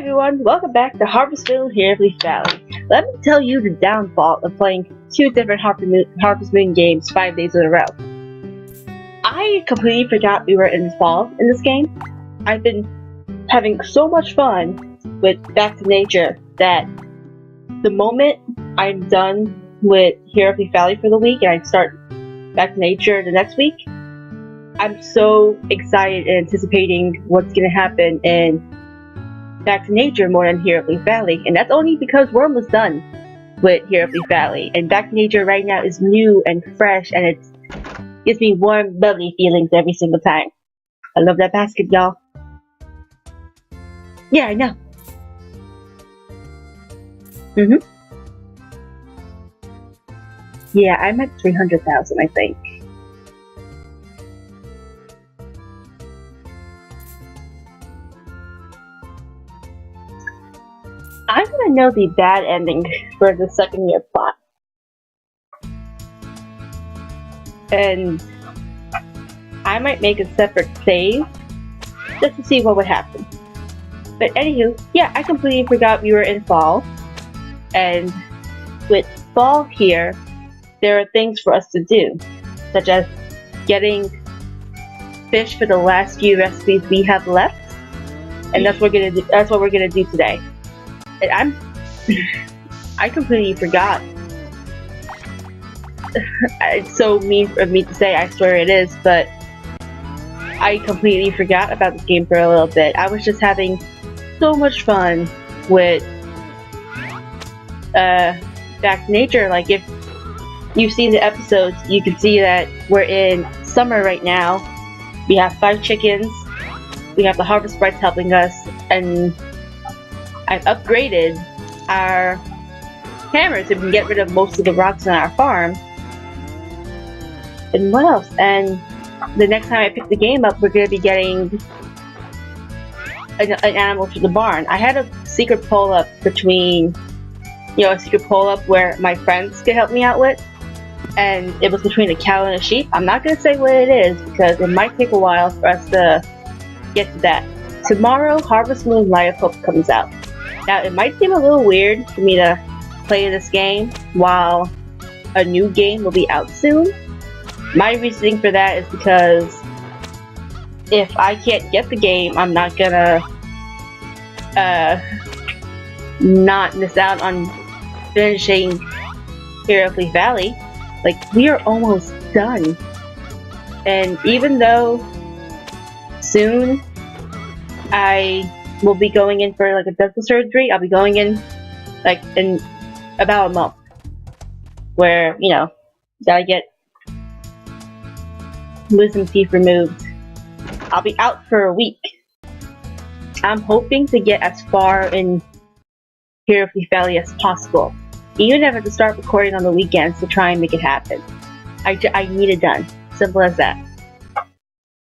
everyone, welcome back to Harvestville here at Leaf Valley. Let me tell you the downfall of playing two different Harvest Moon games 5 days in a row. I completely forgot we were in the fall in this game. I've been having so much fun with Back to Nature that the moment I'm done with Here at Leaf Valley for the week and I start Back to Nature the next week, I'm so excited and anticipating what's going to happen in Back to Nature more than Here at Leaf Valley, and that's only because we're almost done with Here at Leaf Valley, and Back to Nature right now is new and fresh, and it gives me warm, bubbly feelings every single time. I love that basket, y'all. Yeah, I know. Yeah, I'm at 300,000, I think. I want to know the bad ending for the second year plot. And I might make a separate save just to see what would happen. But anywho, yeah, I completely forgot we were in fall. And with fall here, there are things for us to do, such as getting fish for the last few recipes we have left. And that's what we're gonna do today. And I completely forgot. It's so mean of me to say, I swear it is, but I completely forgot about this game for a little bit. I was just having so much fun with Back to Nature. Like, if you've seen the episodes, you can see that we're in summer right now. We have 5 chickens. We have the harvest sprites helping us, and I've upgraded our hammers so we can get rid of most of the rocks on our farm. And what else? And the next time I pick the game up, we're going to be getting an animal to the barn. I had a secret pull-up between, a secret pull-up where my friends could help me out with. And it was between a cow and a sheep. I'm not going to say what it is because it might take a while for us to get to that. Tomorrow, Harvest Moon Light of Hope comes out. Now, it might seem a little weird for me to play this game while a new game will be out soon. My reasoning for that is because if I can't get the game, I'm not gonna not miss out on finishing Here at Leaf Valley. Like, we are almost done. And even though soon I will be going in for like a dental surgery, I'll be going in like in about a month, where gotta get wisdom teeth removed. I'll be out for a week. I'm hoping to get as far in Here at Leaf Valley as possible, even if I have to start recording on the weekends to try and make it happen. I need it done. Simple as that.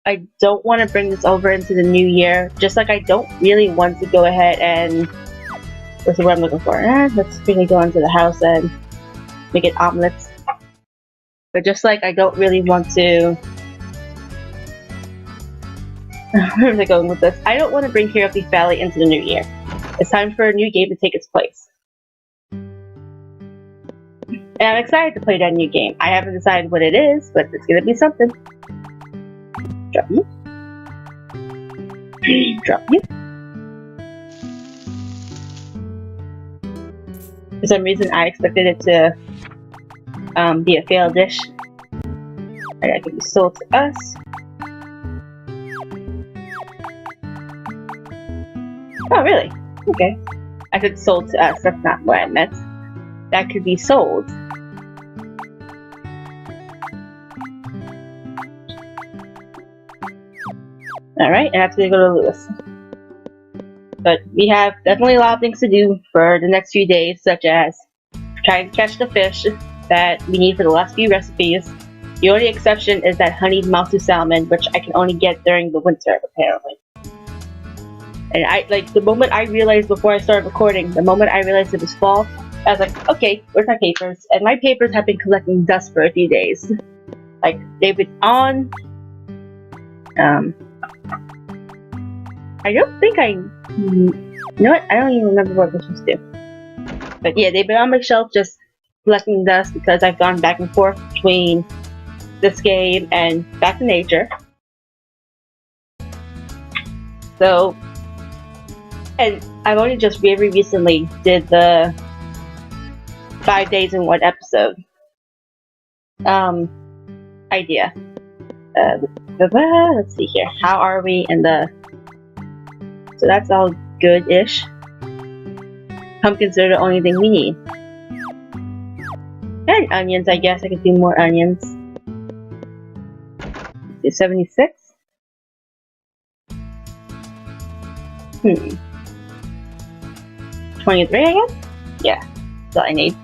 I don't want to bring this over into the new year, just like I don't really want to go ahead and... What's the word I'm looking for? Let's really go into the house and make it omelets. But just like I don't really want to... Where was I going with this? I don't want to bring Here at Leaf Valley into the new year. It's time for a new game to take its place. And I'm excited to play that new game. I haven't decided what it is, but it's gonna be something. Drop you. Drop you. For some reason, I expected it to be a failed dish. And that could be sold to us. Oh, really? Okay. I said sold to us. That's not what I meant. That could be sold. Alright, and that's gonna go to Lewis. But we have definitely a lot of things to do for the next few days, such as trying to catch the fish that we need for the last few recipes. The only exception is that honeyed Masu salmon, which I can only get during the winter, apparently. And the moment I realized before I started recording, the moment I realized it was fall, I was like, okay, where's my papers? And my papers have been collecting dust for a few days. Like, they've been on... I don't think I You know what? I don't even remember what this was to. But yeah, they've been on my shelf just collecting dust because I've gone back and forth between this game and Back to Nature. So, and I've only just very recently did the 5 days in 1 episode idea. Let's see here. How are we in the... So that's all good-ish. Pumpkins are the only thing we need. And onions, I guess I could do more onions. Let's do 76. 23, I guess? Yeah, that's all I need.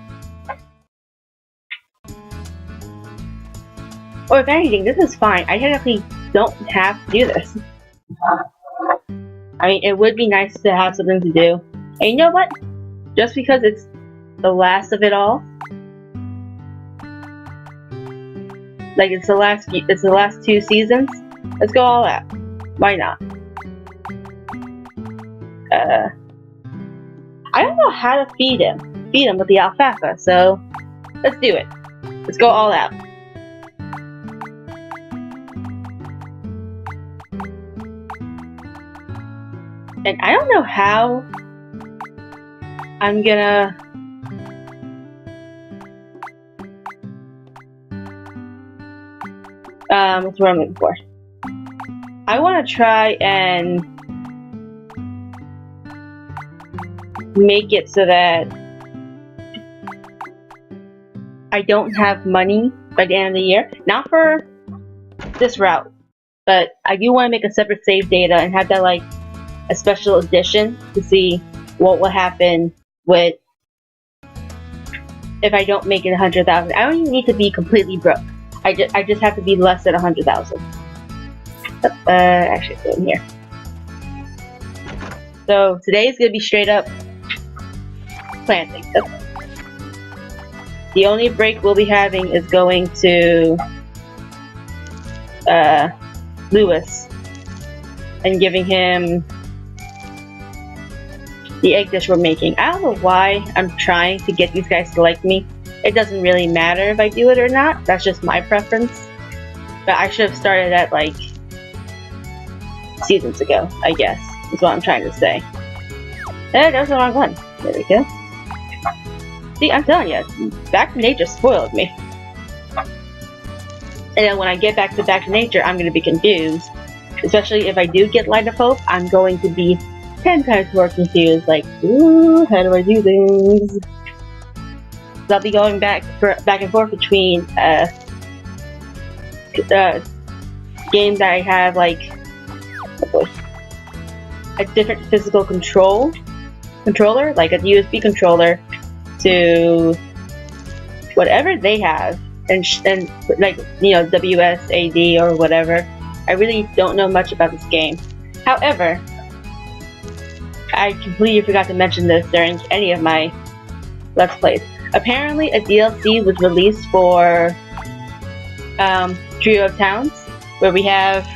Or if anything, this is fine. I technically don't have to do this. I mean, it would be nice to have something to do. And you know what? Just because it's the last of it all, like it's the last 2 seasons, let's go all out. Why not? I don't know how to feed him with the alfalfa, so let's do it. Let's go all out. And I don't know how I'm gonna what's what I'm looking for. I want to try and make it so that I don't have money by the end of the year. Not for this route, but I do want to make a separate save data and have that like a special edition to see what will happen with if I don't make it 100,000. I don't even need to be completely broke. I just have to be less than 100,000. Actually, it's in here. So today is gonna be straight up planting. The only break we'll be having is going to Lewis and giving him the egg dish we're making. I don't know why I'm trying to get these guys to like me. It doesn't really matter if I do it or not. That's just my preference. But I should have started at like seasons ago, I guess, is what I'm trying to say. That was the wrong one. There we go. See, I'm telling you, Back to Nature spoiled me. And then when I get back to Nature, I'm going to be confused. Especially if I do get Light of Hope, I'm going to be 10 times more confused. Like, ooh, how do I do things? So I'll be going back and forth between games that I have like a different physical controller, like a USB controller, to whatever they have, and like, you know, WSAD or whatever. I really don't know much about this game. However, I completely forgot to mention this during any of my Let's Plays. Apparently, a DLC was released for Trio of Towns, where we have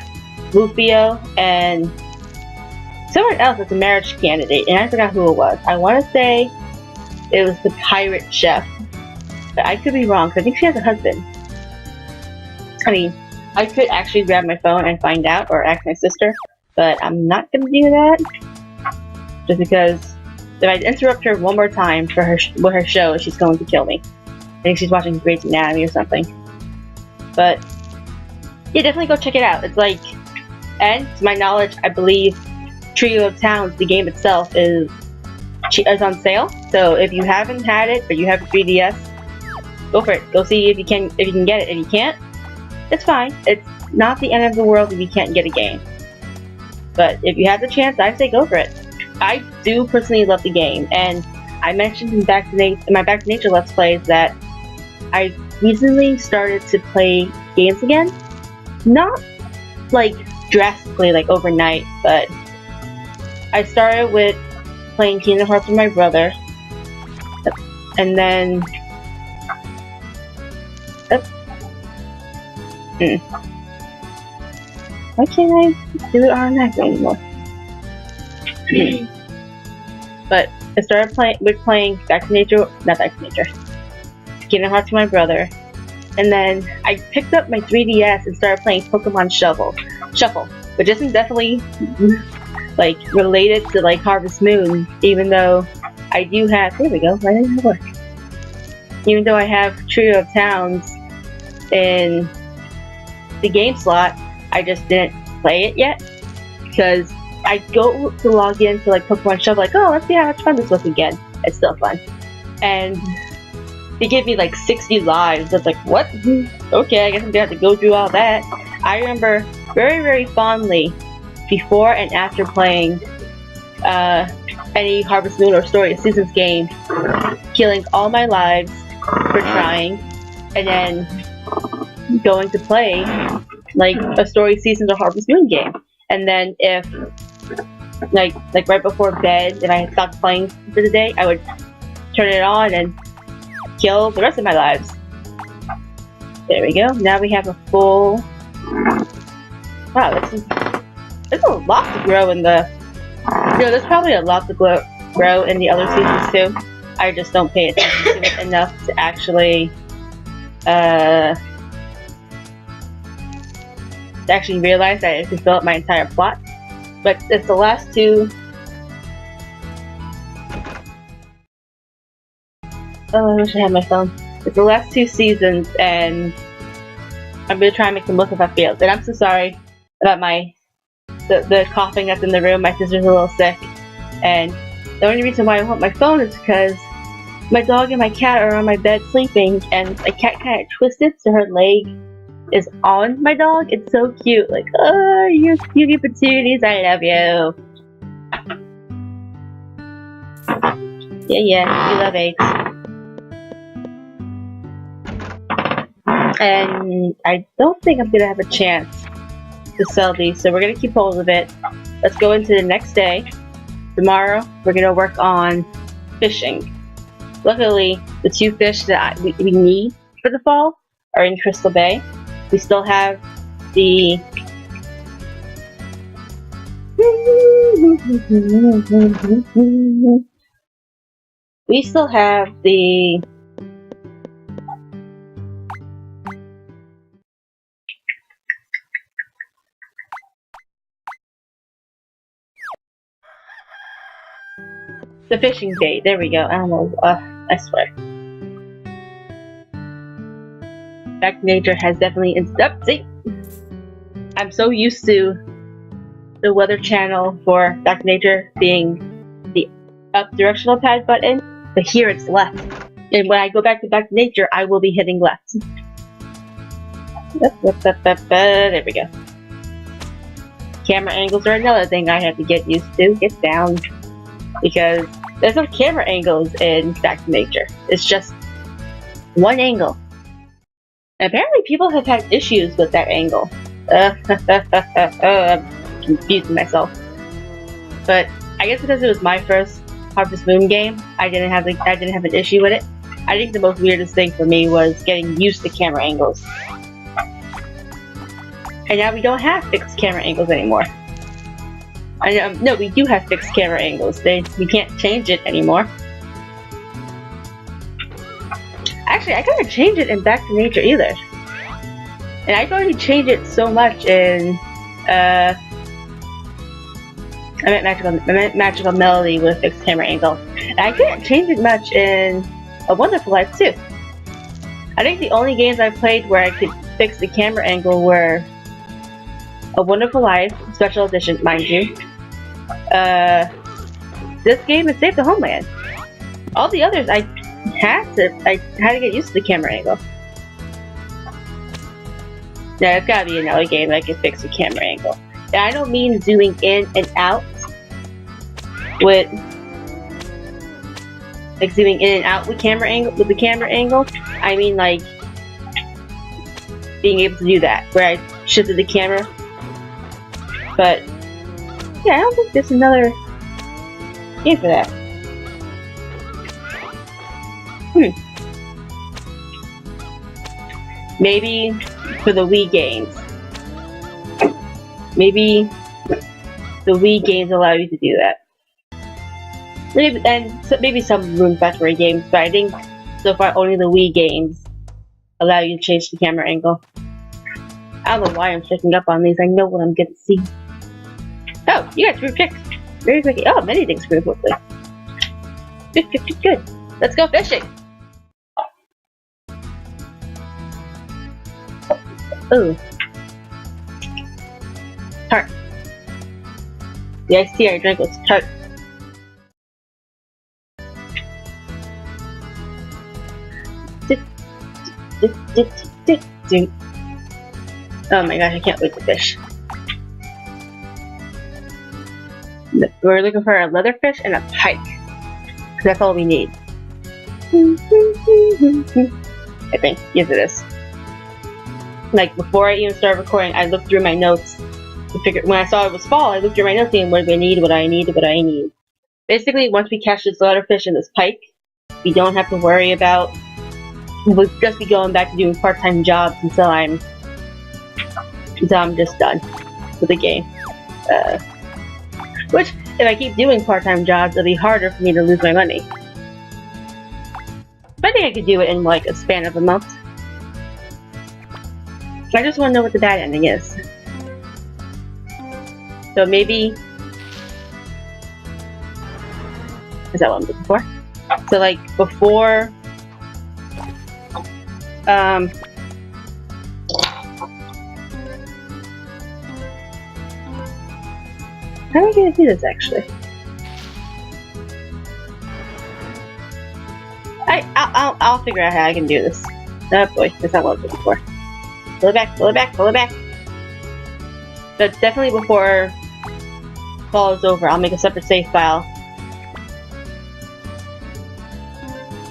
Rufio and someone else that's a marriage candidate, and I forgot who it was. I want to say it was the pirate chef, but I could be wrong, because I think she has a husband. I mean, I could actually grab my phone and find out, or ask my sister, but I'm not going to do that, just because if I interrupt her one more time for her show, she's going to kill me. I think she's watching Grey's Anatomy or something. But yeah, definitely go check it out. It's like, and to my knowledge, I believe Trio of Towns, the game itself, is on sale. So if you haven't had it, but you have a 3DS, go for it. Go see if you can get it. If you can't, it's fine. It's not the end of the world if you can't get a game. But if you have the chance, I say go for it. I do personally love the game, and I mentioned in my Back to Nature Let's Plays that I recently started to play games again. Not like drastically, like overnight, but I started with playing Kingdom Hearts with my brother, and then why can't I do it automatically anymore? But I started playing Back to Nature, not Back to Nature, Kingdom Hearts with my brother, and then I picked up my 3DS and started playing Pokemon Shuffle, which isn't definitely like related to like Harvest Moon, even though I do have. There we go. Why didn't it work? Even though I have Trio of Towns in the game slot, I just didn't play it yet because I go to log in to like Pokemon Shuffle, like, oh, let's see how much fun this was again. It's still fun, and they give me like 60 lives. It's like, what? Okay, I guess I'm gonna have to go through all that. I remember very, very fondly before and after playing any Harvest Moon or Story of Seasons game, killing all my lives for trying, and then going to play like a Story of Seasons or Harvest Moon game. And then if like right before bed, if I had stopped playing for the day, I would turn it on and kill the rest of my lives. There we go. Now we have a full. Wow, there's a lot to grow in the. There's probably a lot to grow in the other seasons too. I just don't pay attention to it enough to actually realize that it can fill up my entire plot. But it's the last two. Oh, I wish I had my phone. It's the last two seasons, and I'm gonna try and make the most if I fail. And I'm so sorry about the coughing that's in the room. My sister's a little sick, and the only reason why I want my phone is because my dog and my cat are on my bed sleeping, and the cat kind of twisted so her leg is on my dog. It's so cute. Like, oh, you cutie patooties, I love you. Yeah, you love eggs. And I don't think I'm gonna have a chance to sell these, so we're gonna keep hold of it. Let's go into the next day. Tomorrow, we're gonna work on fishing. Luckily, the two fish that we need for the fall are in Crystal Bay. We still have the fishing bait. There we go. I don't know. I swear. Back to Nature has definitely see, I'm so used to the weather channel for Back to Nature being the up directional pad button, but here it's left. And when I go back to Nature, I will be hitting left. There we go. Camera angles are another thing I have to get used to. Get down. Because there's no camera angles in Back to Nature. It's just one angle. And apparently people have had issues with that angle. I'm confusing myself. But I guess because it was my first Harvest Moon game, I didn't have an issue with it. I think the most weirdest thing for me was getting used to camera angles. And now we don't have fixed camera angles anymore. No, we do have fixed camera angles. We can't change it anymore. Actually, I couldn't change it in Back to Nature either. And I've already changed it so much in I meant Magical Melody with fixed camera angle. And I couldn't change it much in A Wonderful Life too. I think the only games I played where I could fix the camera angle were A Wonderful Life, Special Edition, mind you. This game is Save the Homeland. All the others I had to get used to the camera angle. Now it's gotta be another game that can fix the camera angle. And I don't mean zooming in and out with zooming in and out with the camera angle. I mean like being able to do that where I shifted the camera. But yeah, I don't think there's another game for that. Maybe for the Wii games. Maybe the Wii games allow you to do that. Maybe and so maybe some Room Factory games, but I think so far only the Wii games allow you to change the camera angle. I don't know why I'm checking up on these. I know what I'm gonna see. Oh, you got 3 picks very quickly. Oh, many things very quickly. Good. Let's go fishing. Ooh. Tart. The iced tea I drank was tart. Oh my gosh, I can't wait to fish. We're looking for a leatherfish and a pike. That's all we need. I think. Yes, it is. Like, before I even started recording, I looked through my notes to figure. When I saw it was fall, I looked through my notes saying what do I need, what I need. Basically, once we catch this leatherfish and this pike, we don't have to worry about. We'll just be going back to doing part-time jobs until I'm just done with the game. Which, if I keep doing part-time jobs, it'll be harder for me to lose my money. But I think I could do it in like a span of a month. I just want to know what the bad ending is. So maybe... Is that what I'm looking for? So like, before... How am I gonna do this actually? I'll figure out how I can do this. Oh boy, that's not what I was looking for. Pull it back. But definitely before fall is over, I'll make a separate save file.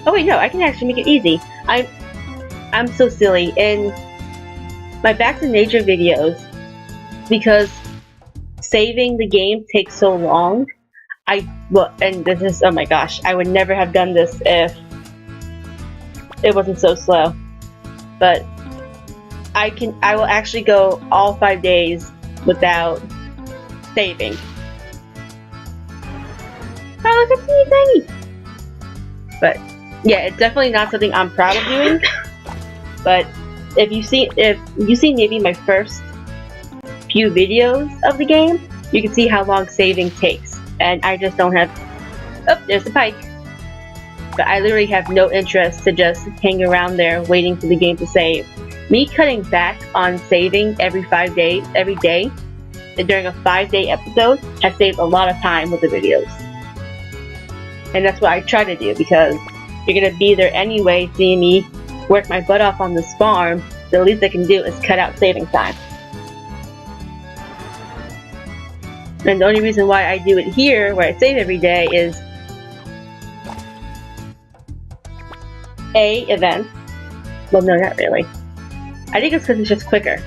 Oh wait, no, I can actually make it easy. I'm so silly. In my Back to Nature videos, because saving the game takes so long, and this is, oh my gosh, I would never have done this if it wasn't so slow. But I will actually go all 5 days without saving. Oh, look, it's tiny. But yeah, it's definitely not something I'm proud of doing. But if you see maybe my first few videos of the game, you can see how long saving takes. And I just don't have... Oh, there's the pike. But I literally have no interest to just hang around there waiting for the game to save. Me cutting back on saving every day, and during a 5-day episode, has saved a lot of time with the videos. And that's what I try to do, because you're gonna be there anyway seeing me work my butt off on this farm. The least I can do is cut out saving time. And the only reason why I do it here, where I save every day, is A, events. Well, no, not really. I think it's because it's just quicker.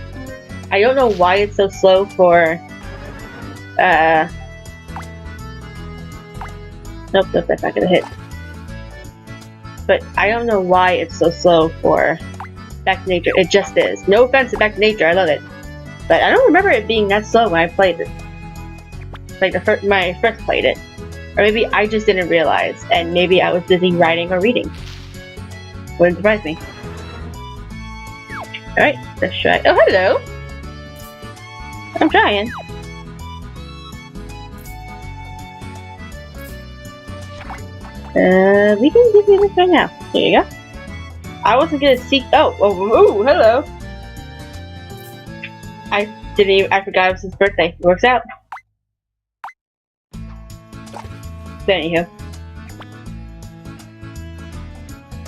I don't know why it's so slow for, Nope, that's not gonna hit. But I don't know why it's so slow for Back to Nature. It just is. No offense to Back to Nature, I love it. But I don't remember it being that slow when I played it. Like when I first played it. Or maybe I just didn't realize, and maybe I was busy writing or reading. Wouldn't surprise me. Alright, let's try. Oh, hello! I'm trying. We can give you this right now. There you go. I wasn't gonna seek. Oh, hello! I forgot it was his birthday. It works out. But anywho.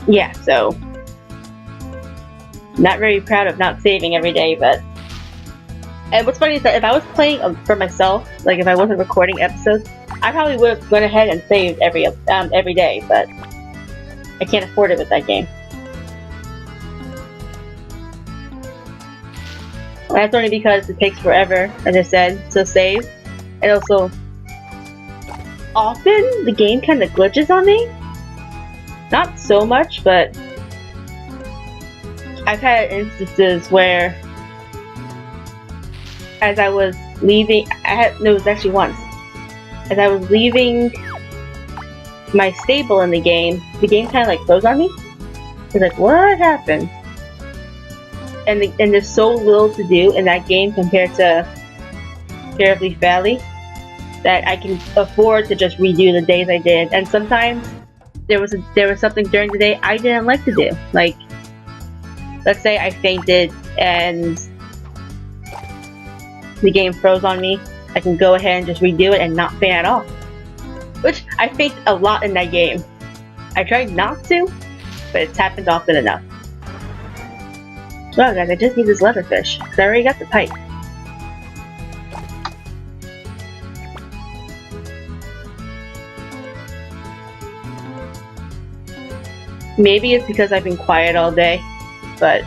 Yeah, so. Not very proud of not saving every day, but. And what's funny is that if I was playing for myself, like if I wasn't recording episodes, I probably would have went ahead and saved every day, but I can't afford it with that game. And that's only because it takes forever, as I said, to save. And also, often the game kind of glitches on me. Not so much, but I've had instances where, as I was leaving, it was actually once. As I was leaving my stable in the game kind of like froze on me. It's like, what happened? And there's so little to do in that game compared to Care of Leaf Valley that I can afford to just redo the days I did. And sometimes there was something during the day I didn't like to do. Like, let's say I fainted and the game froze on me. I can go ahead and just redo it and not faint at all. Which I faint a lot in that game. I tried not to, but it's happened often enough. Well guys, I just need this leatherfish, because I already got the pike. Maybe it's because I've been quiet all day, but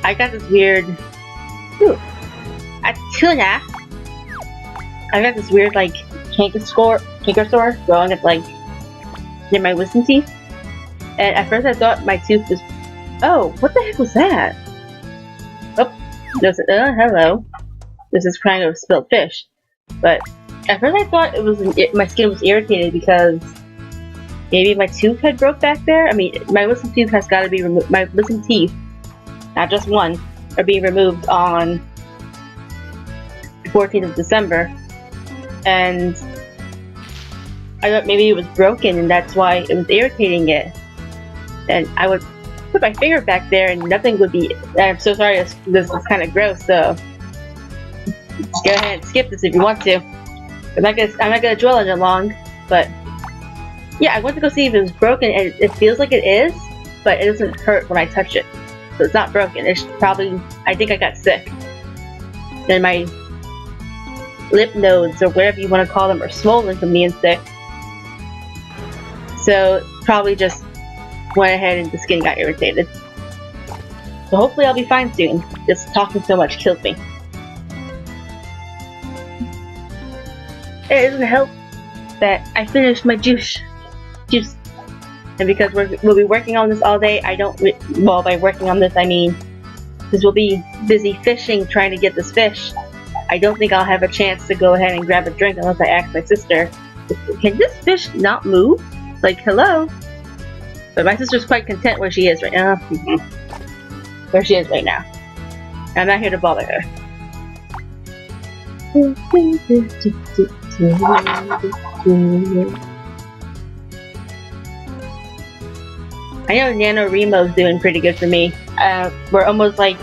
I got this weird... Ooh, a tuna! I got this weird, like, canker sore growing at, like, near my wisdom teeth. And at first I thought my tooth was... Oh, what the heck was that? Oh, there's hello. This is kind of spilled fish. But at first I thought it was my skin was irritated because maybe my tooth had broke back there. I mean, my wisdom tooth has got to be removed. My wisdom teeth, not just one, are being removed on the 14th of December. And I thought maybe it was broken and that's why it was irritating it. And I would put my finger back there and nothing would be... I'm so sorry, this is kind of gross, so go ahead and skip this if you want to. I'm not gonna dwell on it long, but yeah, I went to go see if it was broken, and it feels like it is, but it doesn't hurt when I touch it. So it's not broken. It's probably... I think I got sick. Then my lip nodes, or whatever you want to call them, are swollen from being sick. So probably just went ahead and the skin got irritated. So hopefully I'll be fine soon. Just talking so much kills me. It doesn't help that I finished my juice. And because we'll be working on this all day, well, by working on this I mean because we'll be busy fishing trying to get this fish. I don't think I'll have a chance to go ahead and grab a drink unless I ask my sister, can this fish not move? Like, hello? But my sister's quite content where she is right now. Where she is right now. I'm not here to bother her. I know NaNoWriMo's doing pretty good for me. We're almost like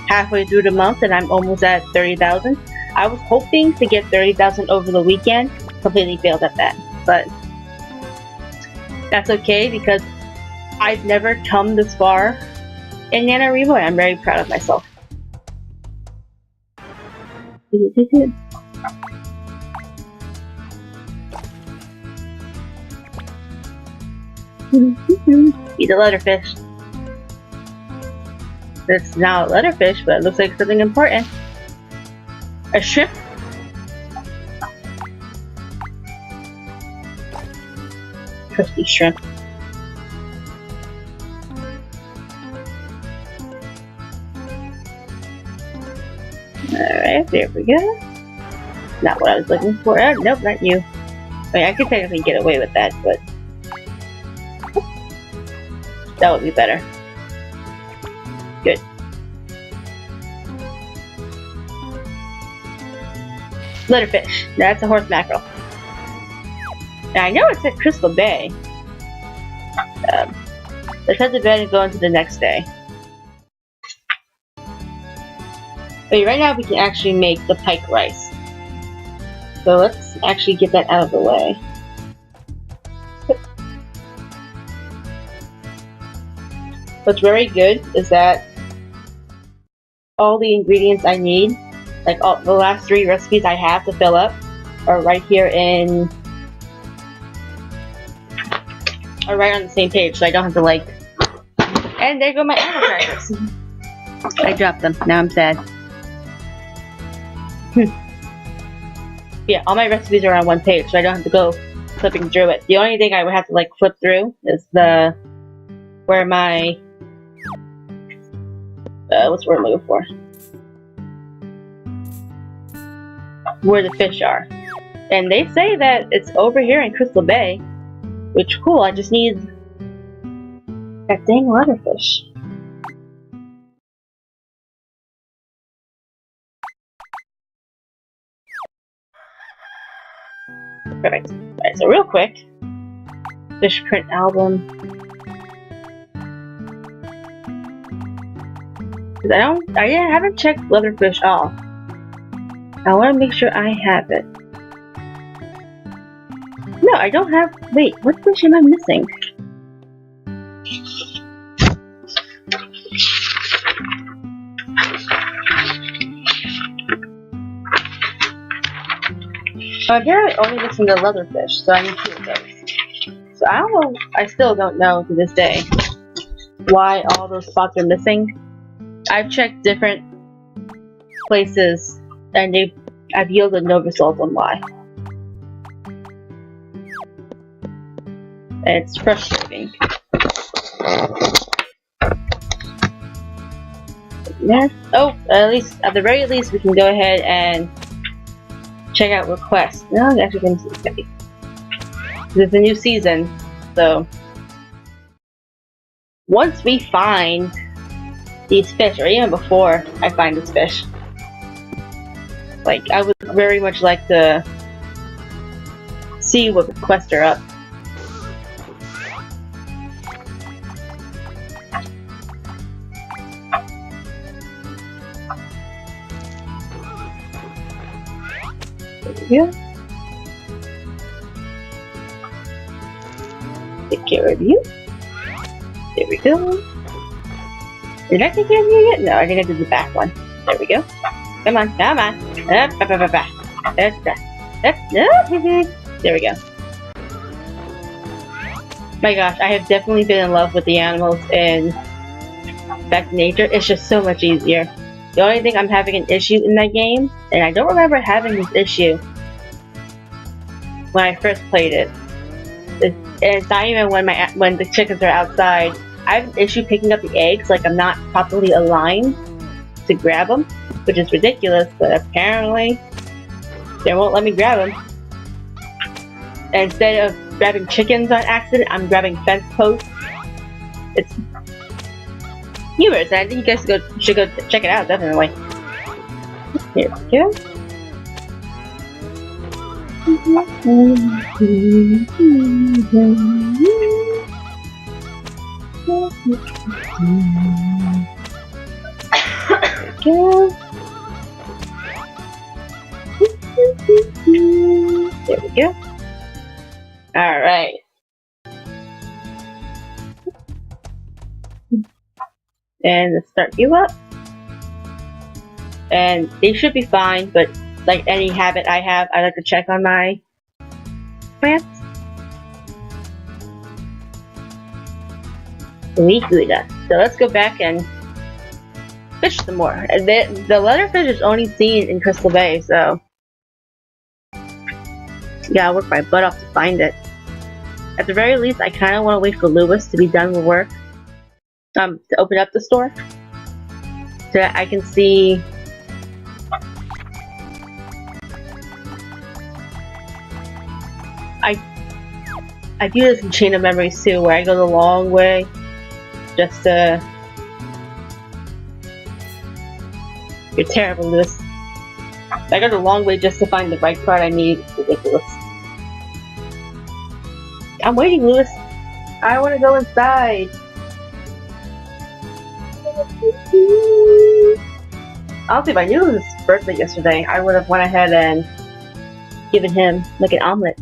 halfway through the month and I'm almost at 30,000. I was hoping to get 30,000 over the weekend. Completely failed at that. But that's okay because I've never come this far in NaNoWriMo and I'm very proud of myself. Eat a letterfish. It's now a letterfish, but it looks like something important. A shrimp. Trusty shrimp. Alright, there we go. Not what I was looking for. Nope, not you. I mean, I could technically get away with that, but that would be better. Good. Letterfish. That's a horse mackerel. Now I know it's at Crystal Bay. Let's head to bed and go into the next day. But right now we can actually make the pike rice. So let's actually get that out of the way. What's very good is that all the ingredients I need, like all the last 3 recipes I have to fill up, are right here are right on the same page, so I don't have to like... And there go my apple crackers! I dropped them, now I'm sad. Yeah, all my recipes are on one page, so I don't have to go flipping through it. The only thing I would have to like flip through is where my... what's the word I'm looking for? Where the fish are. And they say that it's over here in Crystal Bay. Which, cool, I just need that dang leatherfish. Perfect. Alright, so real quick. Fish print album. I haven't checked leatherfish off. I want to make sure I have it. No, I don't have. Wait, what fish am I missing? I'm apparently only missing the leatherfish, so I need 2 of those. So I don't know. I still don't know to this day why all those spots are missing. I've checked different places, and I've yielded no results on why. And it's frustrating. Yeah. Oh, at the very least, we can go ahead and check out requests. No, I'm actually going to see. There's a new season, so once we find these fish, or even before I find this fish, like, I would very much like to see what requests are up. Yeah. Take care of you. There we go. Did I take care of you yet? No, I think I did the back one. There we go. Come on, come on. There we go. My gosh, I have definitely been in love with the animals in Back to Nature. It's just so much easier. The only thing I'm having an issue in that game, and I don't remember having this issue when I first played it. It's not even when the chickens are outside. I have an issue picking up the eggs, like I'm not properly aligned to grab them, which is ridiculous, but apparently they won't let me grab them. And instead of grabbing chickens on accident, I'm grabbing fence posts. It's humorous, and I think you guys should go check it out, definitely. Here we go. There we go. Alright. And let's start you up. And they should be fine, but like any habit I have, I like to check on my plants. We do that. So let's go back and fish some more. The leatherfish is only seen in Crystal Bay, so yeah, I'll work my butt off to find it. At the very least, I kind of want to wait for Lewis to be done with work, to open up the store, so that I can see I do this in Chain of Memories too, where I go the long way just to... You're terrible, Lewis. I go the long way just to find the right card I need. It's ridiculous. I'm waiting, Lewis. I want to go inside. Honestly, if I knew it was his birthday yesterday, I would have went ahead and given him like an omelet.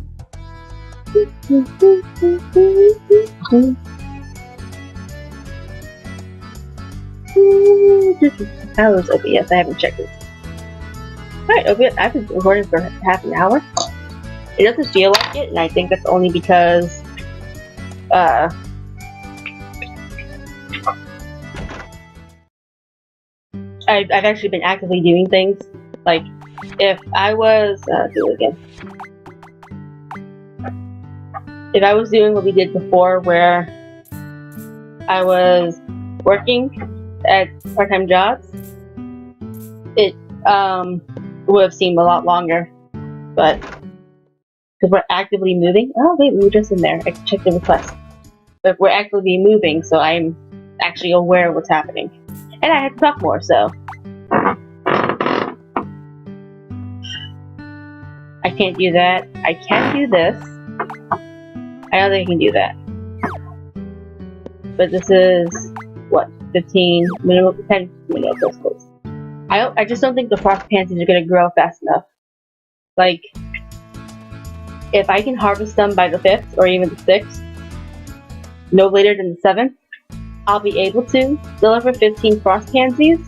How is OBS? I haven't checked it. Alright, OBS, I've been recording for half an hour. It doesn't feel like it, and I think that's only because I've actually been actively doing things. Like, if I was do it again. If I was doing what we did before, where I was working at part-time jobs, it would have seemed a lot longer. But Because we're actively moving. Oh wait, we were just in there. I can check the request. But we're actively moving, so I'm actually aware of what's happening. And I had to talk more, so. I can't do that. I can do this. I don't think I can do that. But this is, what, 15, minimum 10 minutes, I suppose. I just don't think the frost pansies are gonna grow fast enough. Like, if I can harvest them by the 5th, or even the 6th, no later than the 7th, I'll be able to deliver 15 frost pansies.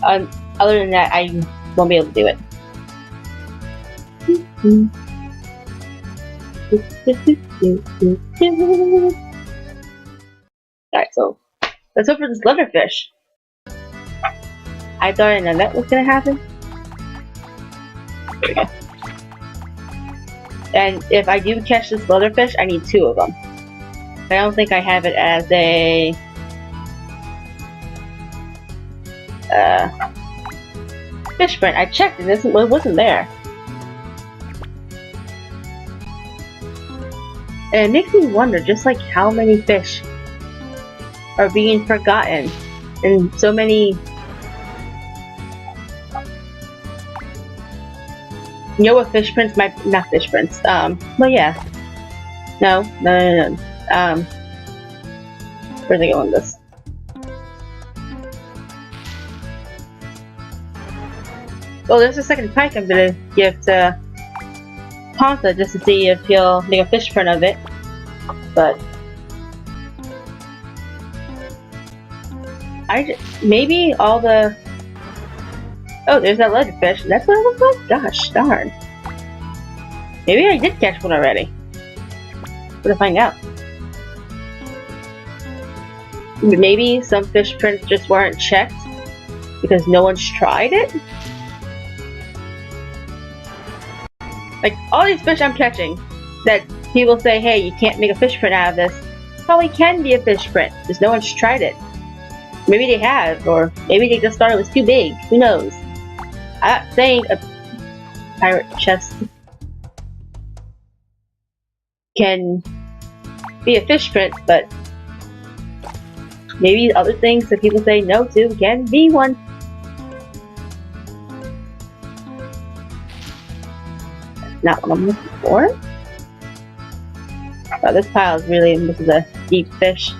Other than that, I won't be able to do it. Alright, so let's hope for this leatherfish. I thought I know that was gonna happen. There we go. And if I do catch this leatherfish, I need 2 of them. I don't think I have it as a fish print. I checked and it wasn't there. And it makes me wonder just like how many fish are being forgotten and so many. You know what fish prints might, not fish prints, well yeah. No. Where's I going with this? Well, there's a second pike I'm gonna give to Ponta just to see if he'll make a fish print of it. But maybe all the. Oh, there's that leatherfish. That's what it looks like? Gosh darn. Maybe I did catch one already. We'll find out. Maybe some fish prints just weren't checked because no one's tried it? Like, all these fish I'm catching that people say, hey, you can't make a fish print out of this, probably can be a fish print because no one's tried it. Maybe they have, or maybe they just thought it was too big. Who knows? I'm not saying a pirate chest can be a fish print, but maybe other things that people say no to can be one. That's not what I'm looking for. Oh, this pile is really, this is a deep fish.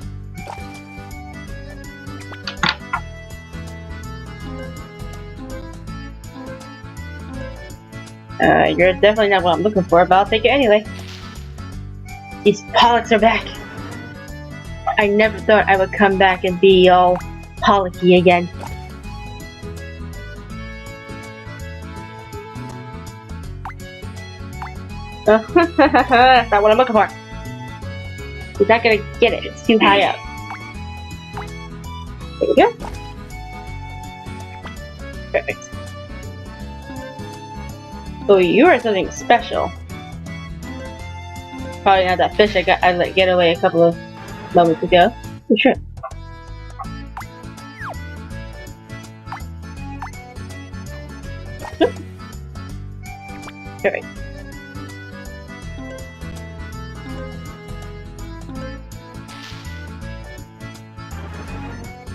You're definitely not what I'm looking for, but I'll take it anyway. These pollocks are back. I never thought I would come back and be all pollocky again. That's not what I'm looking for. He's not gonna get it, it's too high up. There we go. Perfect. Oh, you are something special. Probably not that fish I let get away a couple of moments ago. For sure. Perfect.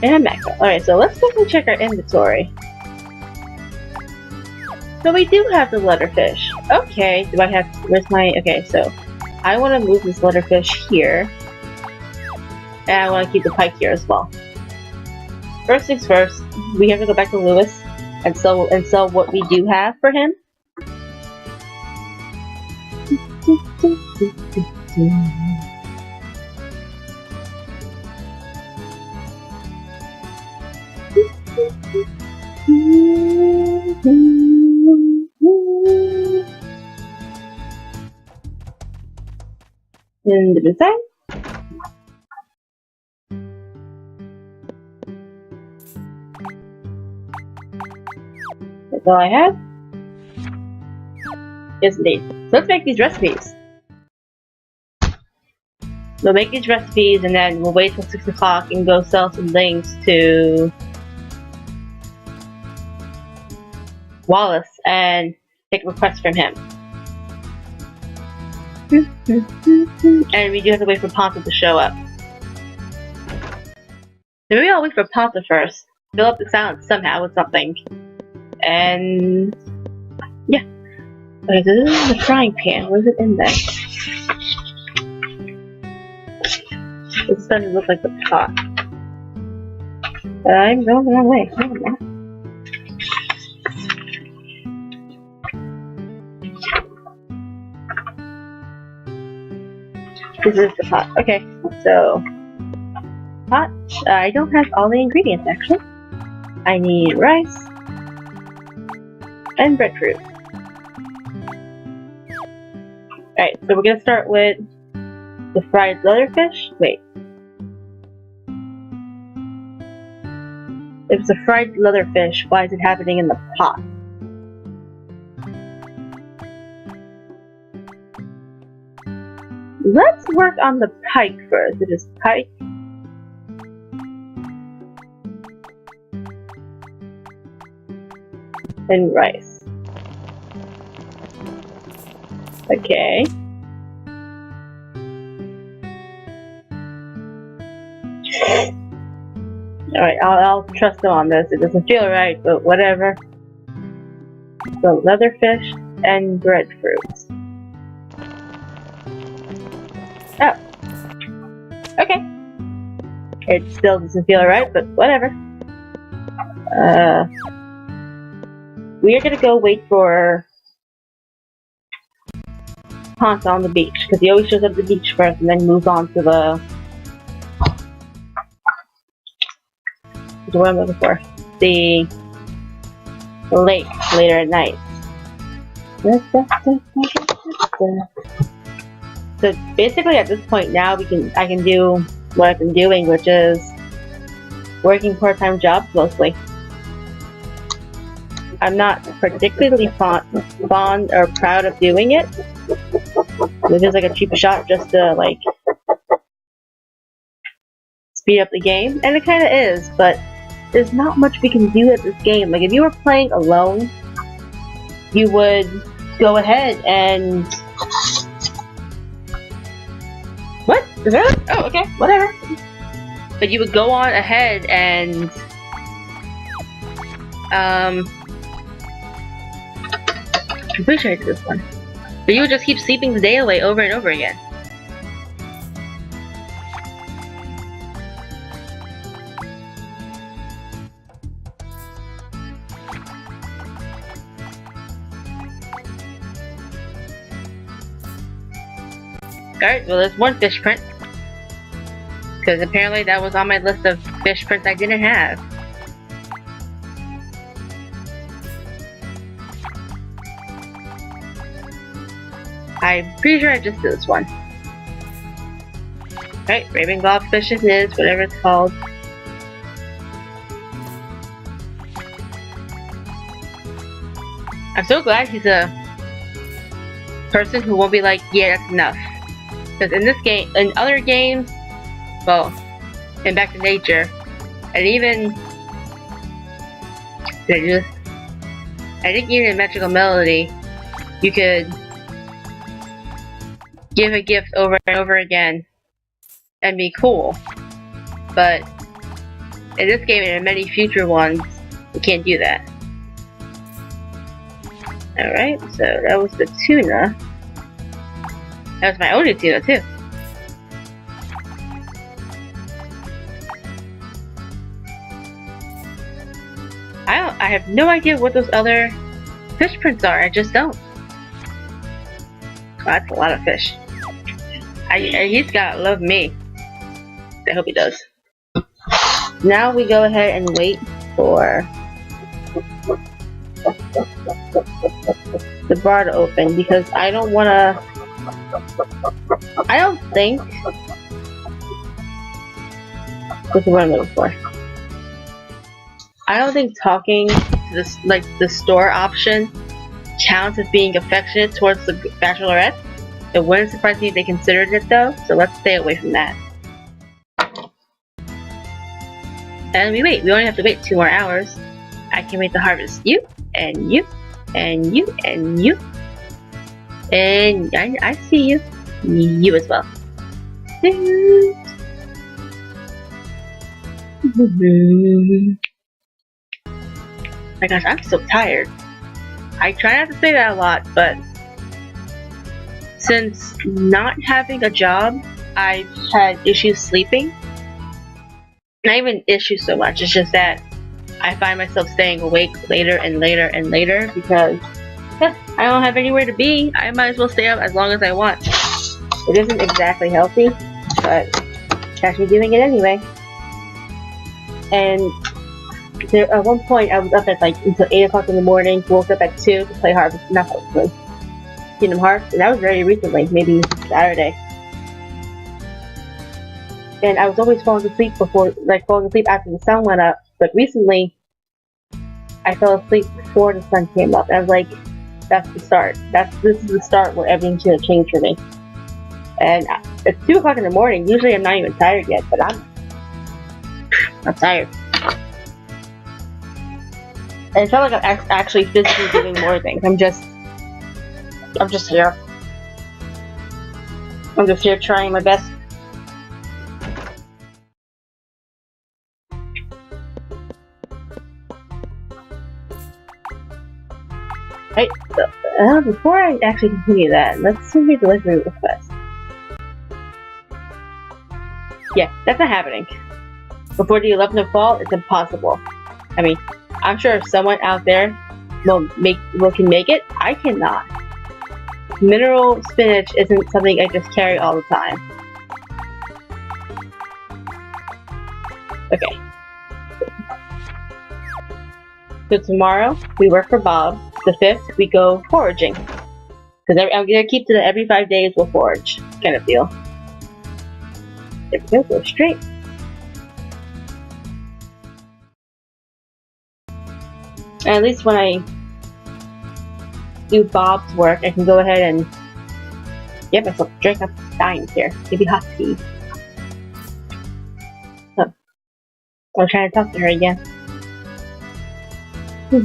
And I'm back. Alright, so let's quickly check our inventory. So we do have the leatherfish. Okay, do I have, where's my, okay, so I want to move this leatherfish here. And I want to keep the pike here as well. First things first, we have to go back to Lewis and sell what we do have for him. In the design. That's all I have. Yes, indeed. So let's make these recipes. We'll make these recipes and then we'll wait till 6 o'clock and go sell some things to Wallace and take requests from him. And we do have to wait for Ponta to show up. So maybe I'll wait for Ponta first. Fill up the silence somehow with something. And yeah. Okay, so this is the frying pan. What is it in there? This doesn't look like the pot. I'm going the wrong way. No, I'm not. This is the pot. Okay, so pot. I don't have all the ingredients actually. I need rice and breadfruit. Alright, so we're gonna start with the fried leatherfish. Wait. If it's a fried leatherfish, why is it happening in the pot? Let's work on the pike first. It is pike. And rice. Okay. Alright, I'll trust them on this. It doesn't feel right, but whatever. So, leatherfish and breadfruit. Oh. Okay. It still doesn't feel right, but whatever. We are gonna go wait for Ponta on the beach, because he always shows up at the beach first and then moves on to the... what I'm looking for. The lake later at night. So basically at this point now I can do what I've been doing, which is working part-time jobs mostly. I'm not particularly fond or proud of doing it. It feels like a cheap shot just to like speed up the game, and it kinda is, but there's not much we can do at this game. Like if you were playing alone, you would go ahead and... What? Is that? Oh, okay, whatever. But you would go on ahead and I'm pretty sure I did this one. But you would just keep sleeping the day away over and over again. Alright, well there's one fish print. Because apparently that was on my list of fish prints I didn't have. I'm pretty sure I just did this one. Alright, Raven-Glove fish it is, whatever it's called. I'm so glad he's a person who won't be like, yeah, that's enough. Because in this game, in other games, well, in Back to Nature, and even, I think even in Magical Melody, you could give a gift over and over again and be cool. But in this game and in many future ones, you can't do that. Alright, so that was the tuna. That was my only tuna too. I have no idea what those other fish prints are. I just don't. Oh, that's a lot of fish. He's gotta love me. I hope he does. Now we go ahead and wait for the bar to open, because I don't wanna... I don't think... This is what I'm looking for. I don't think talking to this, like, the store option counts as being affectionate towards the Bachelorette. It wouldn't surprise me if they considered it though, so let's stay away from that. And we wait. We only have to wait 2 more hours. I can wait to harvest you, and you, and you, and you. And I see you. You as well. My gosh, I'm so tired. I try not to say that a lot, but since not having a job, I've had issues sleeping. Not even issues so much, it's just that I find myself staying awake later and later and later because I don't have anywhere to be. I might as well stay up as long as I want. It isn't exactly healthy, but catch me doing it anyway. And there, at one point, I was up at like until 8 o'clock in the morning, woke up at 2 to play Kingdom Hearts, and that was very recently, maybe Saturday. And I was always falling asleep after the sun went up, but recently, I fell asleep before the sun came up. And I was like, that's the start. This is the start where everything's gonna change for me. And it's 2 o'clock in the morning. Usually I'm not even tired yet, but I'm tired. And it felt like I'm actually physically doing more things. I'm just here. I'm just here trying my best. Right, so, before I actually continue that, let's see the delivery request. Yeah, that's not happening. Before the 11th of fall, it's impossible. I mean, I'm sure if someone out there can make it, I cannot. Mineral spinach isn't something I just carry all the time. Okay. So tomorrow, we work for Bob. The 5th, we go foraging. Because I'm gonna keep to the every 5 days we'll forage kind of deal. There we go, go straight. And at least when I do Bob's work, I can go ahead and get myself a drink. I'm dying here. Maybe hot tea. So, I'm trying to talk to her again. There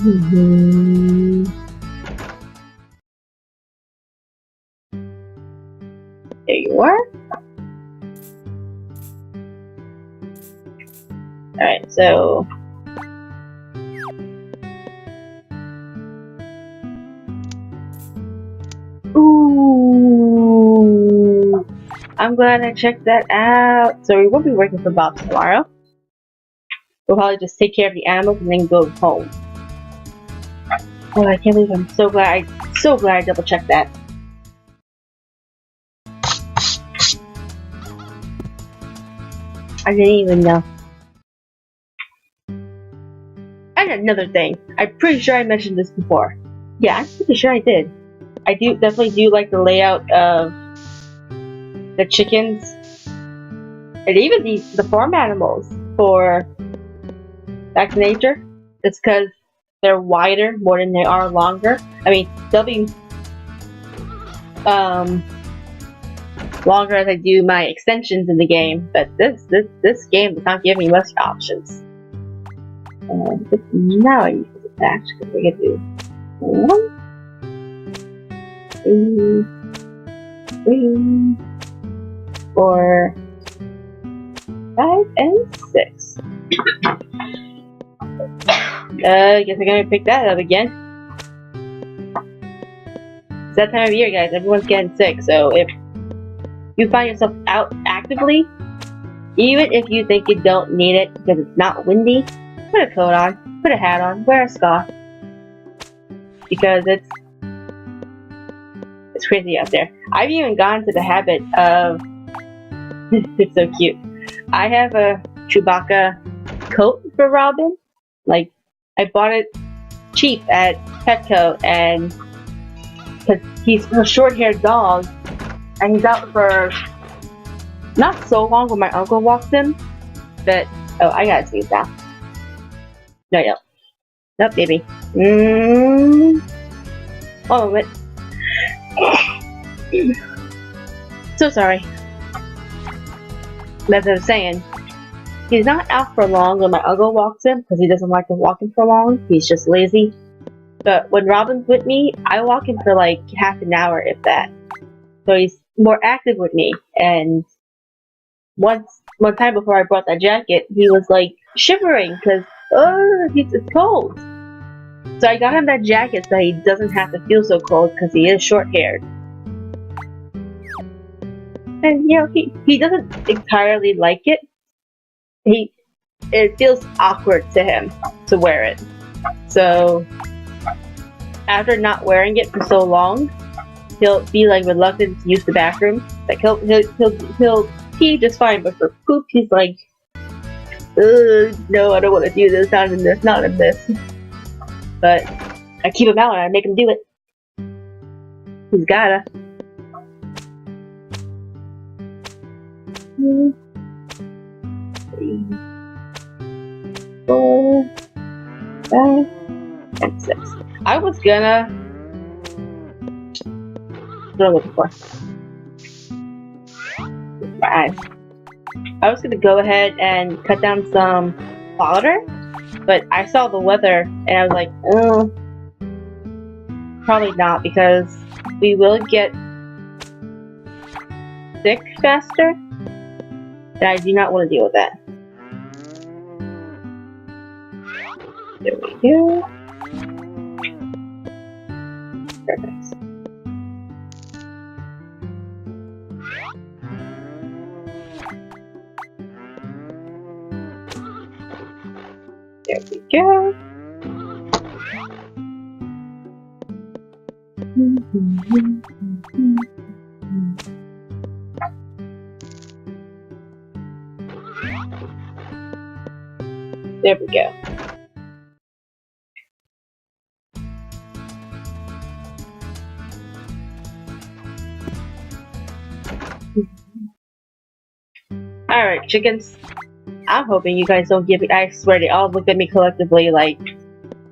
you are. Alright, so ooh, I'm glad I checked that out. So we won't be working for Bob tomorrow. We'll probably just take care of the animals and then go home. Oh, I can't believe I'm so glad I double checked that. I didn't even know. And another thing, I'm pretty sure I mentioned this before. Yeah, I'm pretty sure I did. I definitely do like the layout of the chickens and even the farm animals for Back to Nature. It's because they're wider more than they are longer. I mean, they'll be longer as I do my extensions in the game, but this game does not give me much options. Now I use this attach because we can do 1, 2, 3, 4, 5, and 6. I guess I'm gonna pick that up again. It's that time of year, guys. Everyone's getting sick, so if you find yourself out actively, even if you think you don't need it because it's not windy, put a coat on, put a hat on, wear a scarf. Because it's crazy out there. I've even gone to the habit of it's so cute. I have a Chewbacca coat for Robin. Like, I bought it cheap at Petco, and because he's a short-haired dog, and he's out for not so long when my uncle walks him, but oh, I gotta sneeze now. No, nope, baby. One moment. So sorry. As I was saying, he's not out for long when my uncle walks him because he doesn't like to walk him for long. He's just lazy. But when Robin's with me, I walk him for like half an hour, if that. so he's more active with me. And one time before I brought that jacket, he was like shivering because it's cold. So I got him that jacket so he doesn't have to feel so cold because he is short-haired. And he doesn't entirely like it. It feels awkward to him to wear it. So after not wearing it for so long, he'll be like reluctant to use the bathroom. Like he'll pee just fine, but for poop he's like, no, I don't want to do this. Not in this. Not in this. But I keep him out and I make him do it. He's gotta. 3, 4, 5, and 6. I was gonna. What am I looking for? 5. I was gonna go ahead and cut down some fodder, but I saw the weather and I was like, oh, probably not, because we will get sick faster, and I do not want to deal with that. There we go. Perfect. There we go. There we go. Alright, chickens. I'm hoping you guys don't give me. I swear they all look at me collectively like,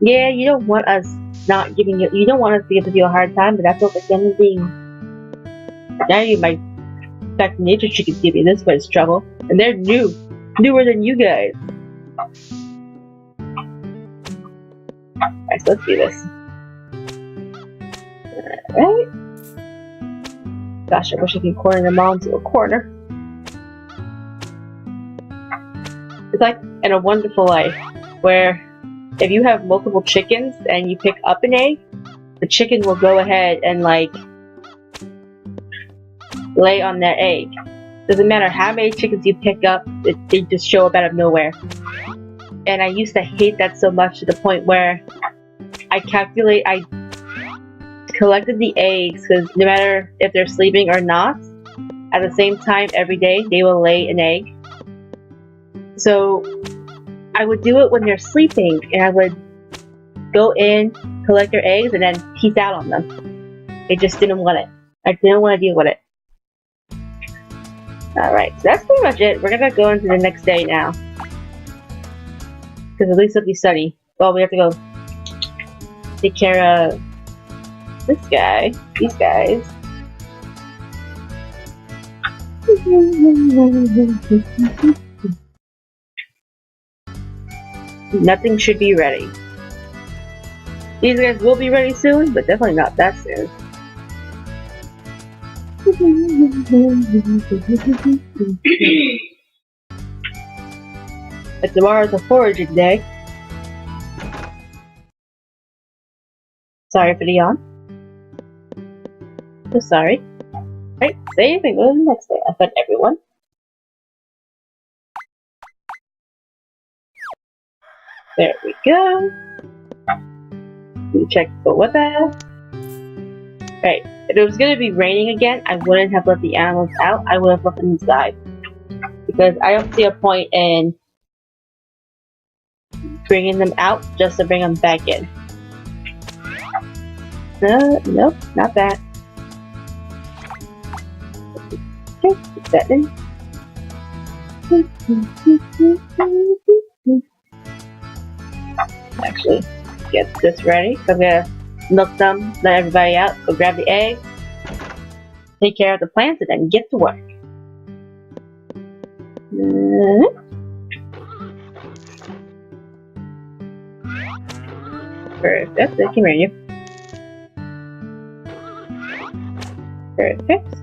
yeah, you don't want us not giving you. You don't want us to give you a hard time, but that's what the thing is being. Now you might. In fact, nature chickens give you this much trouble, and they're newer than you guys. Alright, so let's do this. Alright. Gosh, I wish I could corner them all into a corner. It's like in A Wonderful Life, where if you have multiple chickens and you pick up an egg, the chicken will go ahead and like lay on that egg. Doesn't matter how many chickens you pick up, they just show up out of nowhere. And I used to hate that so much to the point where I collected the eggs, because no matter if they're sleeping or not, at the same time every day they will lay an egg. So I would do it when they're sleeping, and I would go in, collect their eggs, and then peace out on them. They just didn't want it. I didn't want to deal with it. Alright, so that's pretty much it. We're gonna go into the next day now. Because at least if we study. Well, we have to go take care of this guy, these guys. Nothing should be ready. These guys will be ready soon, but definitely not that soon. But tomorrow's a foraging day. Sorry for the yawn. So sorry. Right, save and go to the next day. I fed everyone. There we go. We check the weather. Right, if it was going to be raining again, I wouldn't have let the animals out. I would have left them inside. Because I don't see a point in bringing them out just to bring them back in. Nope, not that. Okay, put that in. Actually, get this ready. So I'm gonna milk them, let everybody out, go grab the egg, take care of the plants, and then get to work. Perfect, I can hear you. Perfect.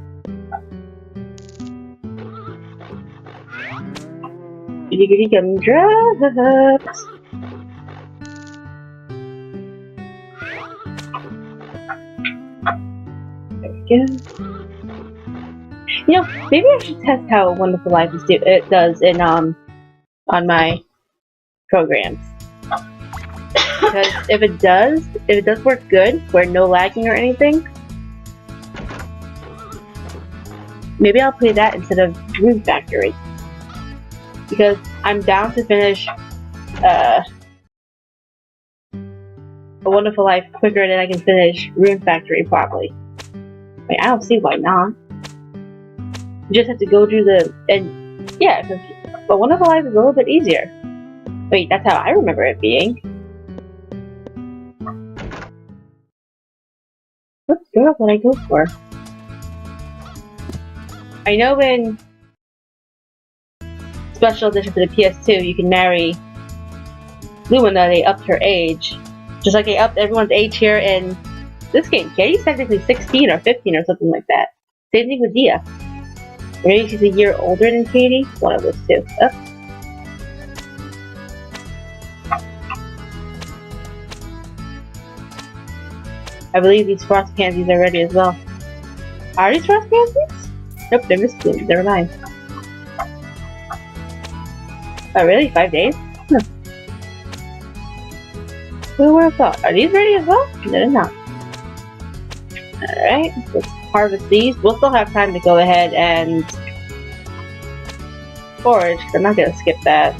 Goody goody gumdrops. There we go. You know, maybe I should test how Wonderful Life it does in on my programs. Because if it does work good, where no lagging or anything, maybe I'll play that instead of Rune Factory. Because I'm down to finish A Wonderful Life quicker than I can finish Rune Factory probably. Wait, I don't see why not. You just have to go through but Wonderful Life is a little bit easier. Wait, that's how I remember it being. What girl did I go for? I know in Special Edition for the PS2, you can marry Lumina. They upped her age, just like they upped everyone's age here in this game. Katie's technically 16 or 15 or something like that. Same thing with Dia. Maybe she's a year older than Katie. One of those two. Oh. I believe these frost pansies are ready as well. Are these frost pansies? Nope, they're misbloomed. Never mind. Oh, really? 5 days? Huh. Who would have thought? Are these ready as well? No, they're not. Alright, let's harvest these. We'll still have time to go ahead and forage, because I'm not going to skip that.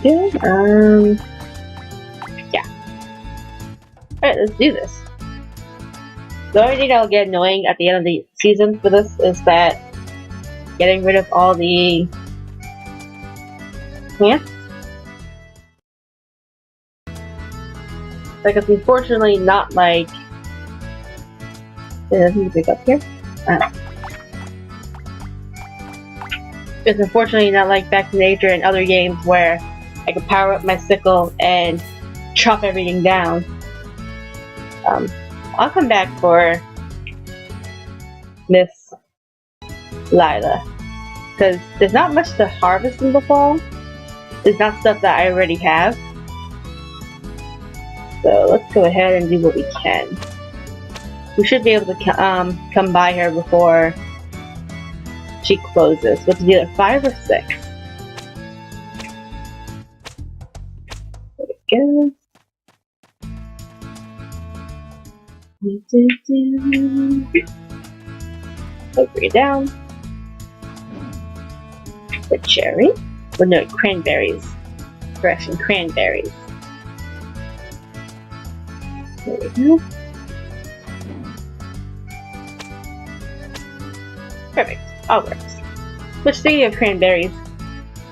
There we go. Yeah. Alright, let's do this. The only thing that'll get annoying at the end of the season for this is that getting rid of all the plants. Like, it's unfortunately not like... Let me pick up here. It's unfortunately not like Back to Nature and other games where I can power up my sickle and chop everything down. I'll come back for Miss Lila, because there's not much to harvest in the fall. There's not stuff that I already have. So let's go ahead and do what we can. We should be able to come by her before she closes, which is either 5 or 6. There we go. Bring it down. The cherry. Well, no, cranberries. Correction, cranberries. There we go. Perfect. All works. Which, speaking of cranberries,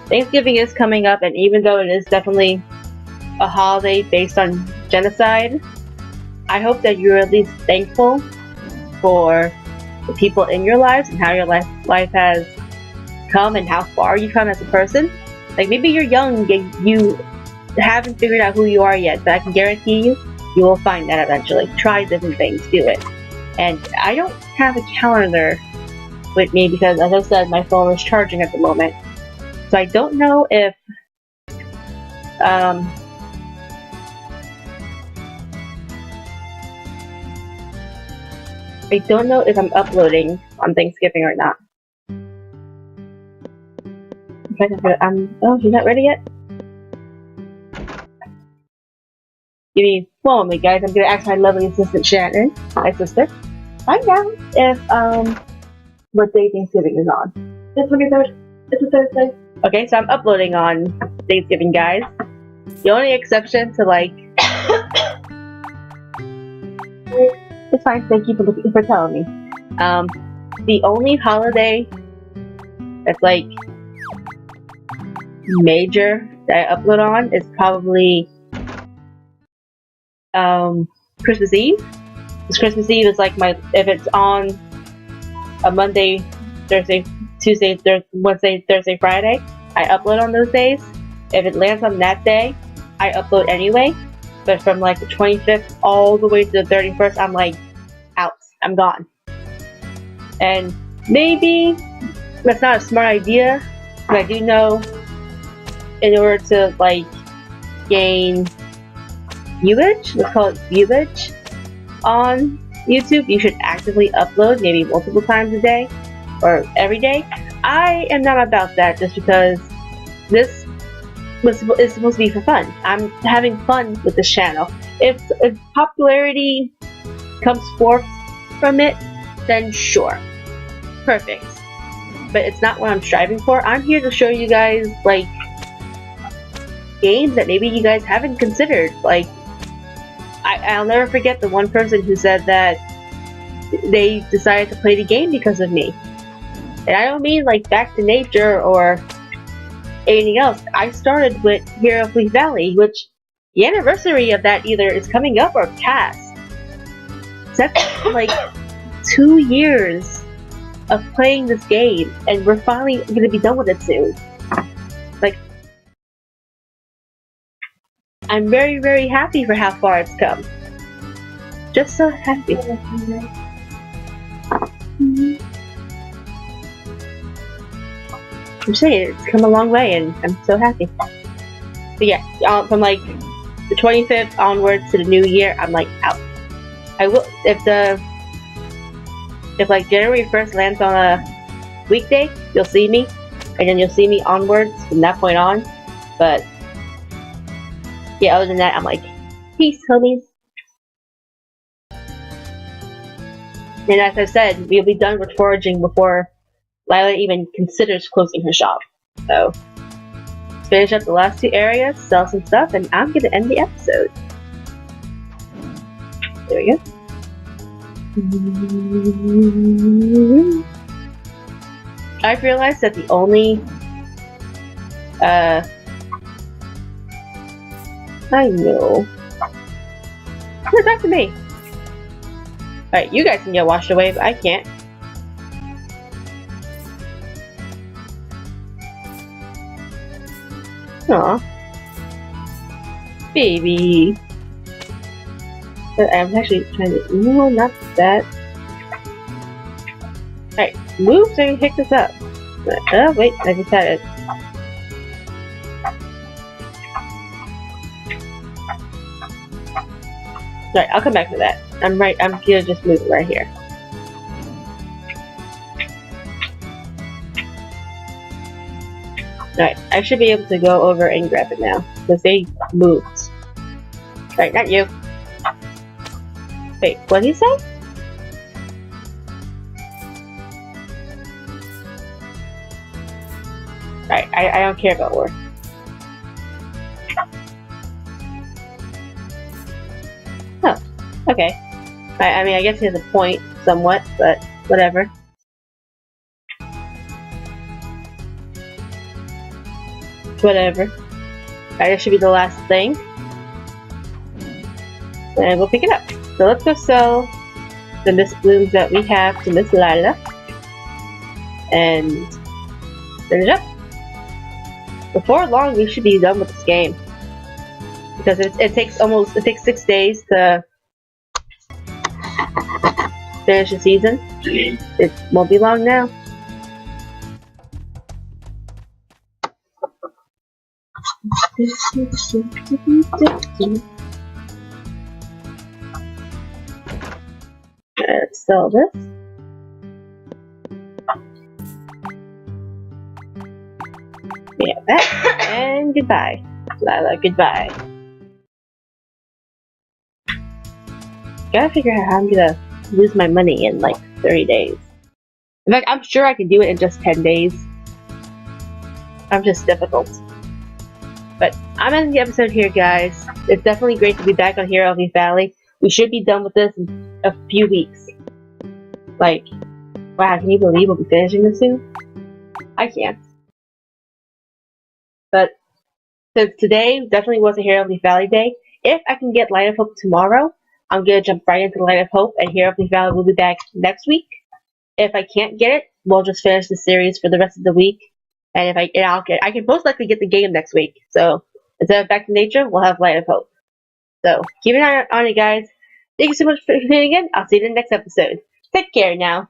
Thanksgiving is coming up, and even though it is definitely a holiday based on genocide, I hope that you're at least thankful for the people in your lives and how your life has come and how far you've come as a person. Like, maybe you're young and you haven't figured out who you are yet, but I can guarantee you, you will find that eventually. Try different things, do it. And I don't have a calendar with me because, as I said, my phone is charging at the moment. So I don't know if I'm uploading on Thanksgiving or not. Oh, she's not ready yet? Give me one moment, guys. I'm gonna ask my lovely assistant Shannon, my sister, find out if what day Thanksgiving is on. It's 23rd. It's a Thursday. Okay, so I'm uploading on Thanksgiving, guys. The only exception to, like, it's fine. Thank you for telling me. The only holiday that's like major that I upload on is probably Christmas Eve. Because Christmas Eve is like if it's on a Monday, Thursday, Tuesday, Wednesday, Thursday, Friday, I upload on those days. If it lands on that day, I upload anyway. But from like the 25th all the way to the 31st, I'm like out. I'm gone. And maybe that's not a smart idea, but I do know in order to like gain viewage, let's call it viewage, on YouTube, you should actively upload maybe multiple times a day or every day. I am not about that just because this is supposed to be for fun. I'm having fun with this channel. If popularity comes forth from it, then sure. Perfect. But it's not what I'm striving for. I'm here to show you guys, like, games that maybe you guys haven't considered. Like, I'll never forget the one person who said that they decided to play the game because of me. And I don't mean like Back to Nature or anything else. I started with Hero of Leaf Valley, which the anniversary of that either is coming up or past. That's like 2 years of playing this game, and we're finally gonna be done with it soon. Like, I'm very, very happy for how far it's come. Just so happy. I'm saying it's come a long way, and I'm so happy. But yeah, from like the 25th onwards to the new year, I'm like out. I will if like January 1st lands on a weekday, you'll see me, and then you'll see me onwards from that point on. But yeah, other than that, I'm like, peace, homies. And as I said, we'll be done with foraging before Lila even considers closing her shop. So, finish up the last 2 areas, sell some stuff, and I'm gonna end the episode. There we go. I've realized that the only I know. Come back to me. Alright, you guys can get washed away, but I can't. Aw. Baby. I'm actually trying to... No, not that. Alright, move so you can pick this up. Oh, wait, I just had it. Alright, I'll come back to that. I'm gonna just move it right here. Alright, I should be able to go over and grab it now, because they moved. Alright, not you. Wait, what did he say? Alright, I don't care about war. Oh, okay. I mean, I guess he has a point, somewhat, but whatever. Whatever. Alright, that should be the last thing. And we'll pick it up. So let's go sell the Mist Blooms that we have to Miss Lila. And finish up. Before long, we should be done with this game. Because it takes 6 days to finish the season. It won't be long now. Let's sell this. We have that. And goodbye. Lila, goodbye. Gotta figure out how I'm gonna lose my money in like 30 days. In fact, I'm sure I can do it in just 10 days. I'm just difficult. But I'm ending the episode here, guys. It's definitely great to be back on Hero of Leaf Valley. We should be done with this in a few weeks. Like, wow, can you believe we'll be finishing this soon? I can't. But since today definitely was a Hero of Leaf Valley day, if I can get Light of Hope tomorrow, I'm gonna jump right into Light of Hope, and Hero of Leaf Valley will be back next week. If I can't get it, we'll just finish the series for the rest of the week. And if I can most likely get the game next week. So instead of Back to Nature, we'll have Light of Hope. So keep an eye on it, guys. Thank you so much for tuning in. I'll see you in the next episode. Take care now.